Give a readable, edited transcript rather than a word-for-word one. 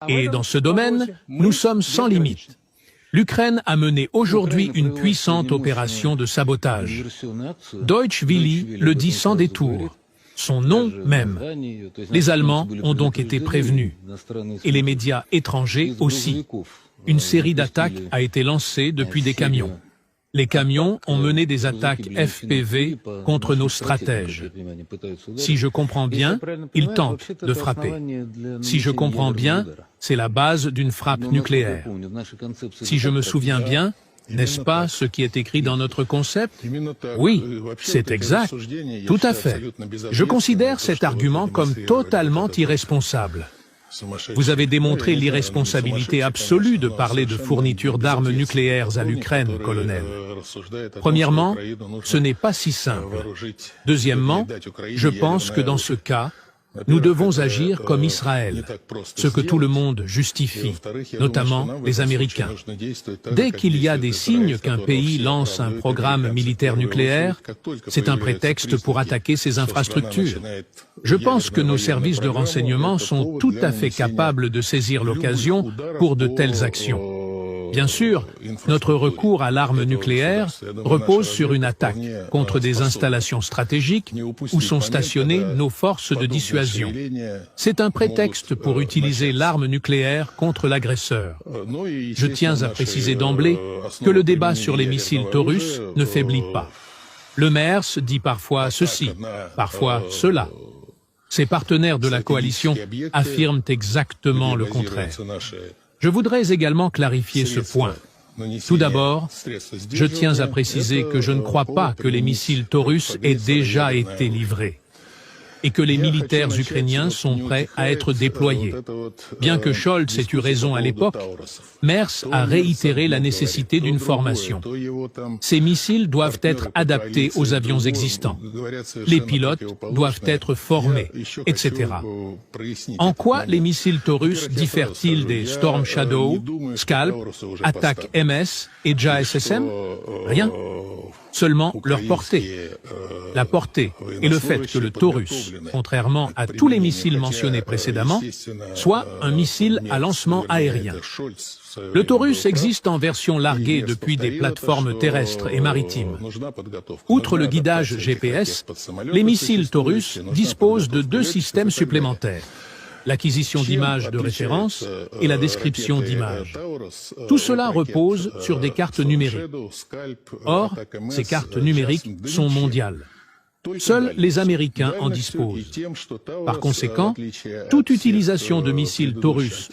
Et dans ce domaine, nous sommes sans limite. L'Ukraine a mené aujourd'hui une puissante opération de sabotage. Deutsche Welle le dit sans détour, son nom même. Les Allemands ont donc été prévenus, et les médias étrangers aussi. Une série d'attaques a été lancée depuis des camions. Les camions ont mené des attaques FPV contre nos stratèges. Si je comprends bien, ils tentent de frapper. Si je comprends bien, c'est la base d'une frappe nucléaire. Si je me souviens bien, n'est-ce pas ce qui est écrit dans notre concept? Oui, c'est exact. Tout à fait. Je considère cet argument comme totalement irresponsable. Vous avez démontré l'irresponsabilité absolue de parler de fourniture d'armes nucléaires à l'Ukraine, colonel. Premièrement, ce n'est pas si simple. Deuxièmement, je pense que dans ce cas, nous devons agir comme Israël, ce que tout le monde justifie, notamment les Américains. Dès qu'il y a des signes qu'un pays lance un programme militaire nucléaire, c'est un prétexte pour attaquer ses infrastructures. Je pense que nos services de renseignement sont tout à fait capables de saisir l'occasion pour de telles actions. Bien sûr, notre recours à l'arme nucléaire repose sur une attaque contre des installations stratégiques où sont stationnées nos forces de dissuasion. C'est un prétexte pour utiliser l'arme nucléaire contre l'agresseur. Je tiens à préciser d'emblée que le débat sur les missiles Taurus ne faiblit pas. Le MERS dit parfois ceci, parfois cela. Ses partenaires de la coalition affirment exactement le contraire. Je voudrais également clarifier ce point. Tout d'abord, je tiens à préciser que je ne crois pas que les missiles Taurus aient déjà été livrés et que les militaires ukrainiens sont prêts à être déployés. Bien que Scholz ait eu raison à l'époque, Merz a réitéré la nécessité d'une formation. Ces missiles doivent être adaptés aux avions existants. Les pilotes doivent être formés, etc. En quoi les missiles Taurus diffèrent-ils des Storm Shadow, Scalp, Attack MS et JASSM? Rien. Seulement leur portée. La portée et le fait que le Taurus, contrairement à tous les missiles mentionnés précédemment, soit un missile à lancement aérien. Le Taurus existe en version larguée depuis des plateformes terrestres et maritimes. Outre le guidage GPS, les missiles Taurus disposent de 2 systèmes supplémentaires. L'acquisition d'images de référence et la description d'images. Tout cela repose sur des cartes numériques. Or, ces cartes numériques sont mondiales. Seuls les Américains en disposent. Par conséquent, toute utilisation de missiles Taurus